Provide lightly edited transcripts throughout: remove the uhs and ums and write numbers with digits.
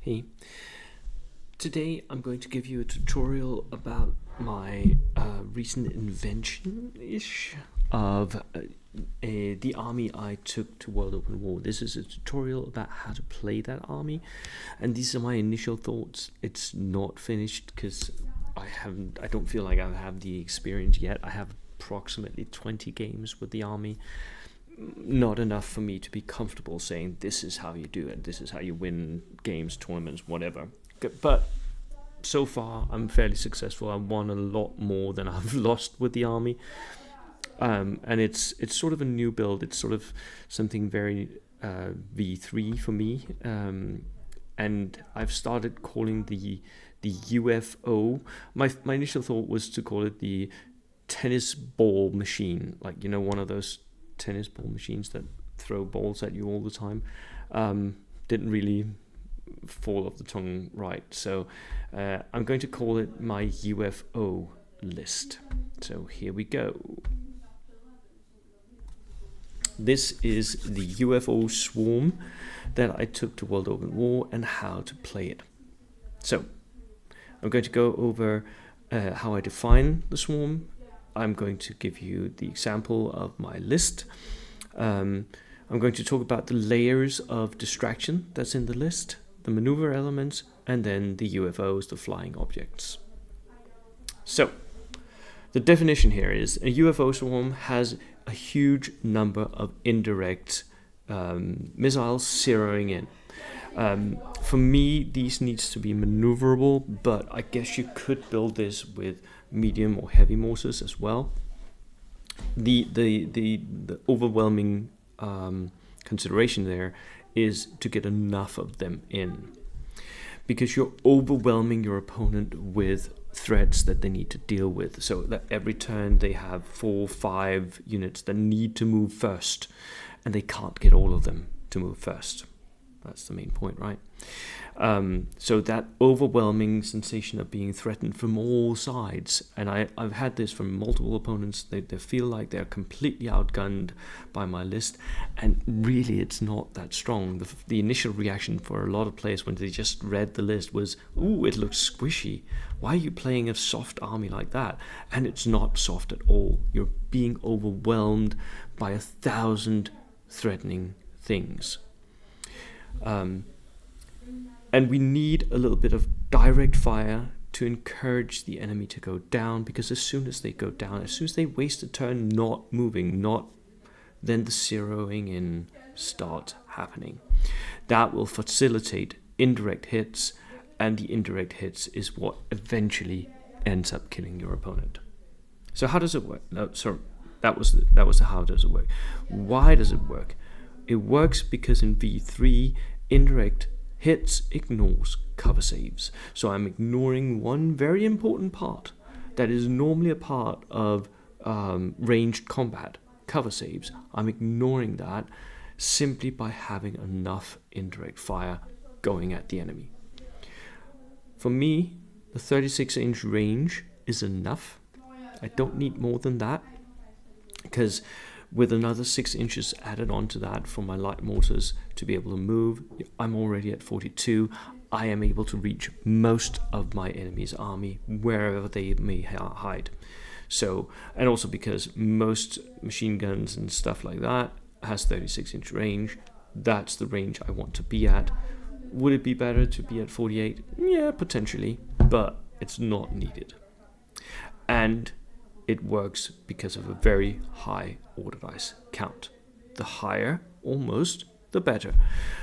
Hey, today I'm going to give you a tutorial about my recent invention-ish of the army I took to World Open War. This is a tutorial about how to play that army, and these are my initial thoughts. It's not finished because I don't feel like I have the experience yet. I have approximately 20 games with the army. Not enough for me to be comfortable saying this is how you do it, this is how you win games, tournaments, whatever. But so far I'm fairly successful. I've won a lot more than I've lost with the army, and it's sort of a new build. It's sort of something very V3 for me, and I've started calling the UFO. My initial thought was to call it the tennis ball machine, like, you know, one of those tennis ball machines that throw balls at you all the time. Didn't really fall off the tongue right, so I'm going to call it my UFO list. So here we go. This is the UFO swarm that I took to World Open War and how to play it. So I'm going to go over how I define the swarm. I'm going to give you the example of my list. I'm going to talk about the layers of distraction that's in the list, the maneuver elements, and then the UFOs, the flying objects. So, the definition here is a UFO swarm has a huge number of indirect missiles zeroing in. For me, these needs to be maneuverable, but I guess you could build this with medium or heavy mortars as well. The overwhelming consideration there is to get enough of them in, because you're overwhelming your opponent with threats that they need to deal with, so that every turn they have 4 or 5 units that need to move first, and they can't get all of them to move first. That's the main point, right? So that overwhelming sensation of being threatened from all sides, and I've had this from multiple opponents. They feel like they're completely outgunned by my list, and really it's not that strong. The initial reaction for a lot of players when they just read the list was, ooh, it looks squishy. Why are you playing a soft army like that? And it's not soft at all. You're being overwhelmed by 1,000 threatening things. And we need a little bit of direct fire to encourage the enemy to go down, because as soon as they go down, as soon as they waste a turn not moving, then the zeroing in starts happening. That will facilitate indirect hits, and the indirect hits is what eventually ends up killing your opponent. So how does it work? That was the how does it work. Why does it work? It works because in V3, indirect hits ignores cover saves. So I'm ignoring one very important part that is normally a part of ranged combat, cover saves. I'm ignoring that simply by having enough indirect fire going at the enemy. For me, the 36-inch range is enough. I don't need more than that, because with another 6 inches added onto that for my light mortars to be able to move, I'm already at 42. I am able to reach most of my enemy's army wherever they may hide. So, and also because most machine guns and stuff like that has 36-inch range, that's the range I want to be at. Would it be better to be at 48? Yeah, potentially, but it's not needed. And it works because of a very high order dice count. The higher, almost, the better.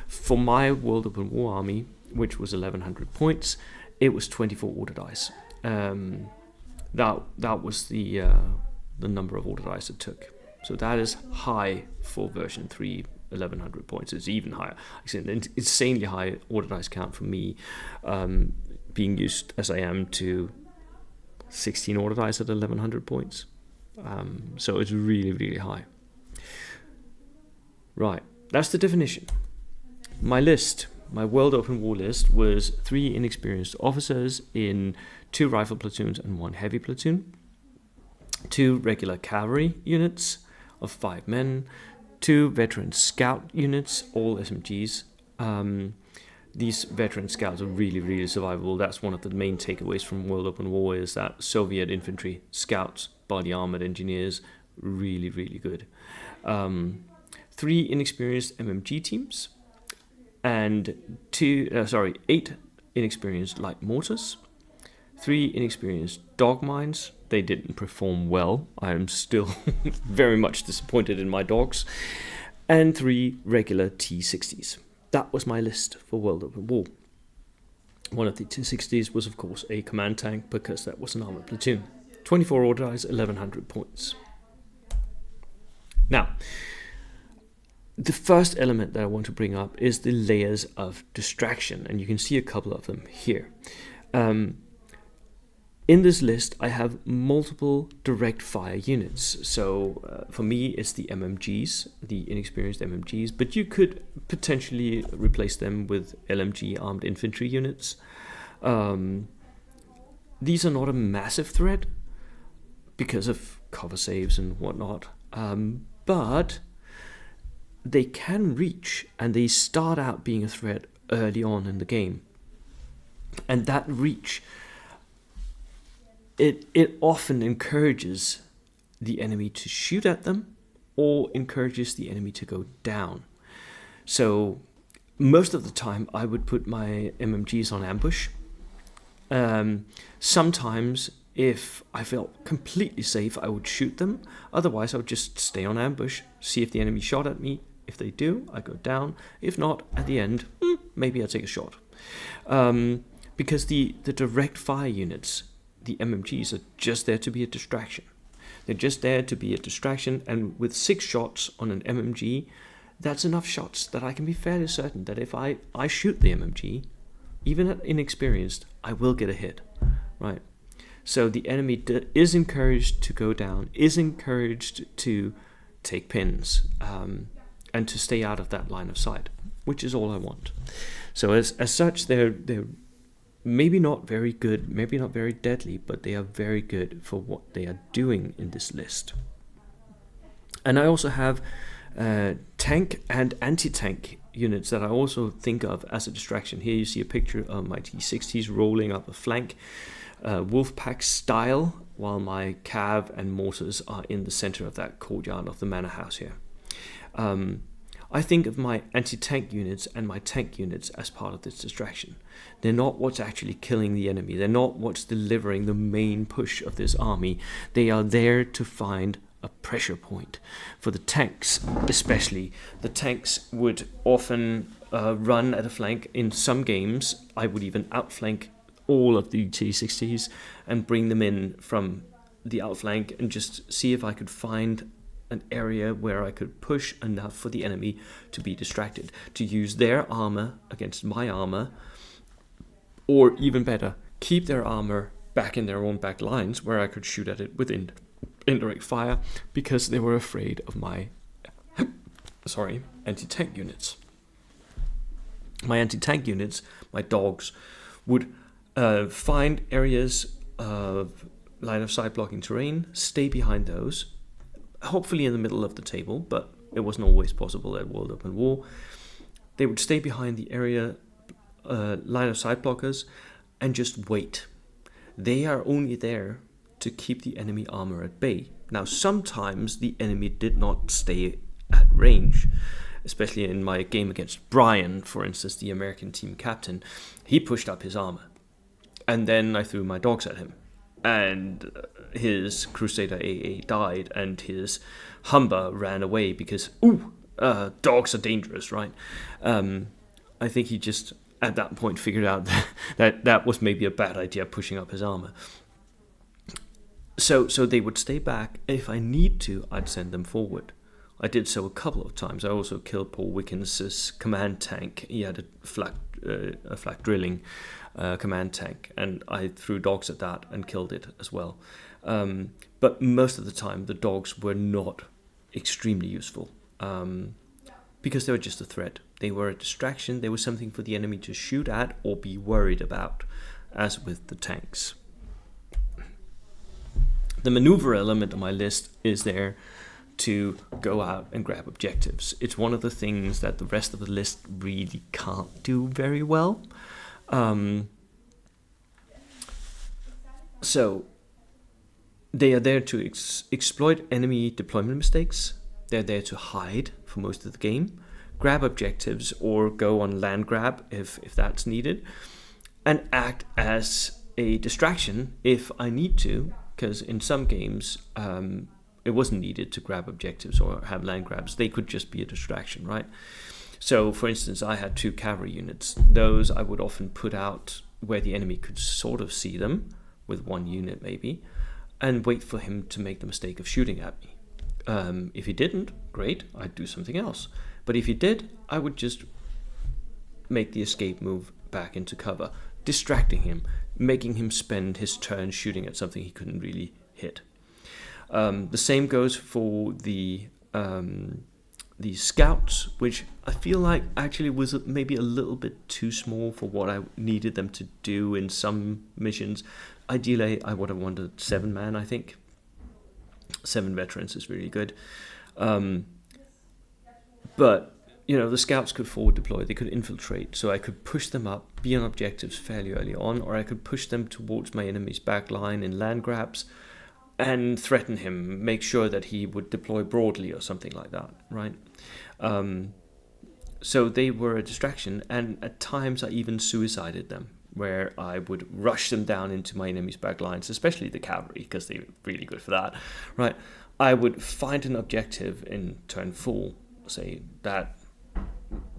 For my World Open War army, which was 1,100 points, it was 24 order dice. That was the number of order dice it took. So that is high for version 3, 1,100 points. It's even higher. It's an insanely high order dice count for me, being used as I am to 16 order dice at 1,100 points. So it's really, really high. Right, that's the definition. My list, my World Open War list, was 3 inexperienced officers in 2 rifle platoons and 1 heavy platoon, 2 regular cavalry units of 5 men, 2 veteran scout units, all SMGs, these veteran scouts are really, really survivable. That's one of the main takeaways from World Open War, is that Soviet infantry, scouts, body armored engineers, really, really good. 3 inexperienced MMG teams, and 8 inexperienced light mortars, 3 inexperienced dog mines. They didn't perform well. I am still very much disappointed in my dogs. And 3 regular T-60s. That was my list for World Open War. One of the T-60s was, of course, a command tank, because that was an armored platoon. 24 order dice, 1100 points. Now, the first element that I want to bring up is the layers of distraction, and you can see a couple of them here. In this list, I have multiple direct fire units. So for me, it's the MMGs, the inexperienced MMGs, but you could potentially replace them with LMG armed infantry units. These are not a massive threat because of cover saves and whatnot, but they can reach, and they start out being a threat early on in the game. And that reach, it often encourages the enemy to shoot at them, or encourages the enemy to go down. So most of the time I would put my MMGs on ambush. Sometimes if I felt completely safe, I would shoot them. Otherwise I would just stay on ambush, see if the enemy shot at me. If they do, I go down. If not, at the end, maybe I take a shot. Because the direct fire units, the MMGs, are just there to be a distraction. They're just there to be a distraction, and with 6 shots on an MMG, that's enough shots that I can be fairly certain that if I shoot the MMG, even at inexperienced, I will get a hit, right? So the enemy is encouraged to go down, is encouraged to take pins, and to stay out of that line of sight, which is all I want. So as such, they're maybe not very good, maybe not very deadly, but they are very good for what they are doing in this list. And I also have tank and anti-tank units that I also think of as a distraction. Here you see a picture of my T-60s rolling up a flank, Wolfpack style, while my cav and mortars are in the center of that courtyard of the manor house here. I think of my anti-tank units and my tank units as part of this distraction. They're not what's actually killing the enemy. They're not what's delivering the main push of this army. They are there to find a pressure point. For the tanks especially, the tanks would often run at a flank. In some games, I would even outflank all of the T-60s and bring them in from the outflank and just see if I could find an area where I could push enough for the enemy to be distracted, to use their armor against my armor, or even better, keep their armor back in their own back lines where I could shoot at it with indirect fire, because they were afraid of my anti-tank units. My anti-tank units, my dogs, would find areas of line of sight blocking terrain, stay behind those, hopefully in the middle of the table, but it wasn't always possible at World Open War. They would stay behind the area line of sight blockers and just wait. They are only there to keep the enemy armor at bay. Now, sometimes the enemy did not stay at range, especially in my game against Brian, for instance, the American team captain. He pushed up his armor, and then I threw my dogs at him, and his Crusader AA died, and his Humber ran away because, dogs are dangerous, right? I think he just, at that point, figured out that was maybe a bad idea, pushing up his armor. So they would stay back. If I need to, I'd send them forward. I did so a couple of times. I also killed Paul Wickens' command tank. He had a flak drilling command tank, and I threw dogs at that and killed it as well. But most of the time, the dogs were not extremely useful because they were just a threat. They were a distraction. They were something for the enemy to shoot at or be worried about, as with the tanks. The maneuver element on my list is there to go out and grab objectives. It's one of the things that the rest of the list really can't do very well. So they are there to exploit enemy deployment mistakes. They're there to hide for most of the game, grab objectives, or go on land grab if that's needed, and act as a distraction if I need to, because in some games it wasn't needed to grab objectives or have land grabs. They could just be a distraction, right? So, for instance, I had 2 cavalry units. Those I would often put out where the enemy could sort of see them, with 1 unit maybe, and wait for him to make the mistake of shooting at me. If he didn't, great, I'd do something else. But if he did, I would just make the escape move back into cover, distracting him, making him spend his turn shooting at something he couldn't really hit. The same goes for the scouts, which I feel like actually was maybe a little bit too small for what I needed them to do in some missions. Ideally, I would have wanted 7 man, I think. 7 veterans is really good. But, the scouts could forward deploy, they could infiltrate, so I could push them up, be on objectives fairly early on, or I could push them towards my enemy's back line in land grabs and threaten him, make sure that he would deploy broadly or something like that, right? So they were a distraction, and at times I even suicided them, where I would rush them down into my enemy's back lines, especially the cavalry, because they're really good for that, right? I would find an objective in turn 4, say that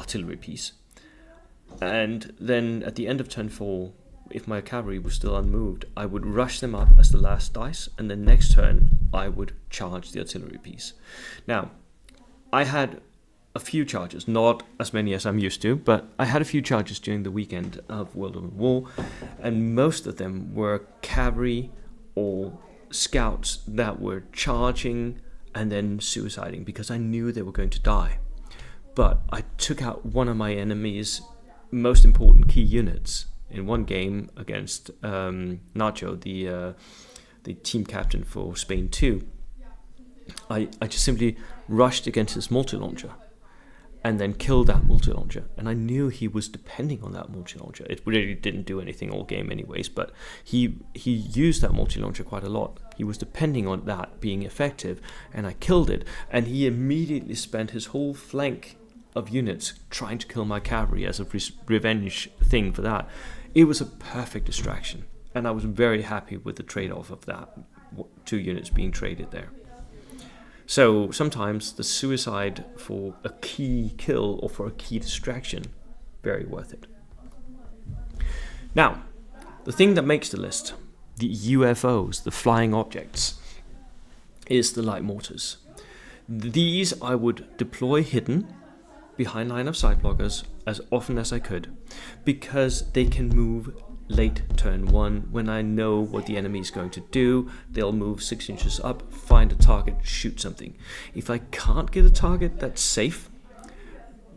artillery piece, and then at the end of turn 4, if my cavalry was still unmoved, I would rush them up as the last dice, and then next turn I would charge the artillery piece. Now, I had a few charges, not as many as I'm used to, but I had a few charges during the weekend of World of War, and most of them were cavalry or scouts that were charging and then suiciding because I knew they were going to die. But I took out one of my enemy's most important key units in one game against Nacho, the team captain for Spain 2. I just simply rushed against his multi-launcher and then killed that multi-launcher. And I knew he was depending on that multi-launcher. It really didn't do anything all game anyways, but he used that multi-launcher quite a lot. He was depending on that being effective, and I killed it. And he immediately spent his whole flank of units trying to kill my cavalry as a revenge thing for that. It was a perfect distraction, and I was very happy with the trade-off of that 2 units being traded there. So sometimes the suicide for a key kill or for a key distraction, very worth it. Now, the thing that makes the list, the UFOs, the flying objects, is the light mortars. These I would deploy hidden behind line of sight blockers as often as I could, because they can move late turn 1 when I know what the enemy is going to do. They'll move 6 inches up, find a target, shoot something. If I can't get a target that's safe,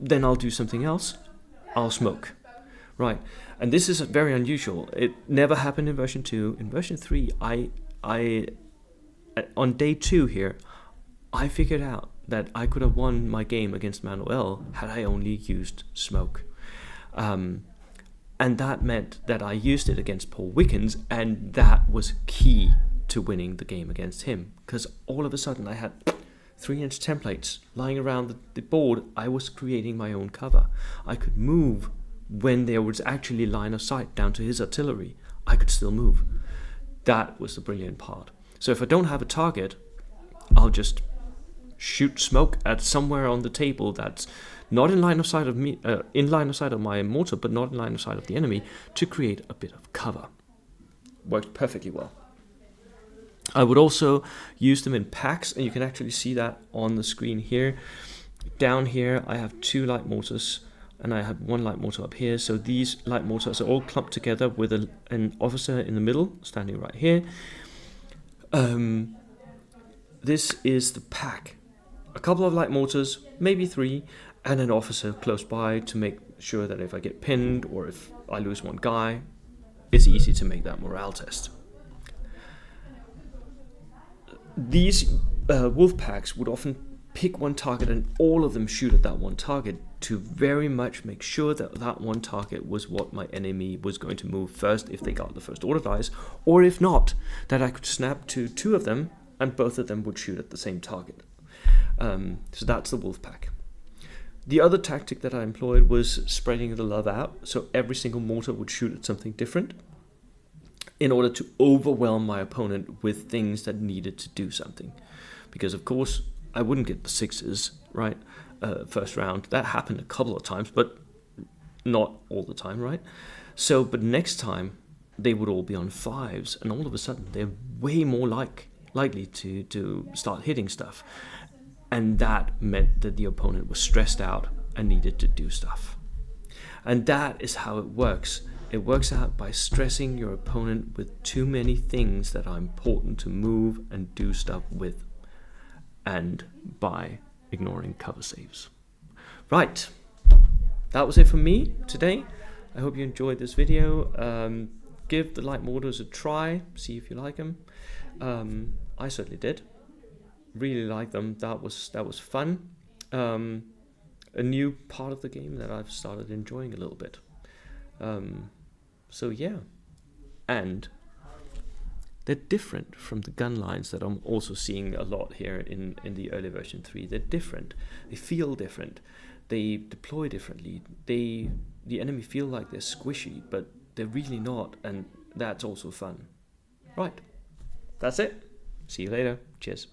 then I'll do something else. I'll smoke. Right, and this is very unusual. It never happened in version 2. In version 3, I on day 2 here, I figured out that I could have won my game against Manuel had I only used smoke. And that meant that I used it against Paul Wickens, and that was key to winning the game against him. Because all of a sudden I had 3-inch templates lying around the board. I was creating my own cover. I could move when there was actually line of sight down to his artillery. I could still move. That was the brilliant part. So if I don't have a target, I'll just shoot smoke at somewhere on the table that's not in line of sight of me, in line of sight of my mortar, but not in line of sight of the enemy, to create a bit of cover. Worked perfectly well. I would also use them in packs, and you can actually see that on the screen here. Down here, I have 2 light mortars, and I have 1 light mortar up here. So these light mortars are all clumped together with an officer in the middle, standing right here. This is the pack. A couple of light mortars, maybe 3, and an officer close by to make sure that if I get pinned or if I lose one guy, it's easy to make that morale test. These wolf packs would often pick one target and all of them shoot at that one target to very much make sure that that one target was what my enemy was going to move first if they got the first order dice, or if not, that I could snap to two of them and both of them would shoot at the same target. So that's the wolf pack. The other tactic that I employed was spreading the love out, so every single mortar would shoot at something different in order to overwhelm my opponent with things that needed to do something. Because of course, I wouldn't get the sixes, right, first round. That happened a couple of times, but not all the time, right? So, but next time, they would all be on fives, and all of a sudden, they're way more likely to start hitting stuff. And that meant that the opponent was stressed out and needed to do stuff. And that is how it works. It works out by stressing your opponent with too many things that are important to move and do stuff with, and by ignoring cover saves. Right, that was it from me today. I hope you enjoyed this video. Give the light mortars a try, see if you like them. I certainly did. Really like them. That was fun. A new part of the game that I've started enjoying a little bit. So yeah, and they're different from the gun lines that I'm also seeing a lot here in the early version 3. They're different. They feel different. They deploy differently. The enemy feel like they're squishy, but they're really not, and that's also fun. Right, that's it. See you later. Cheers.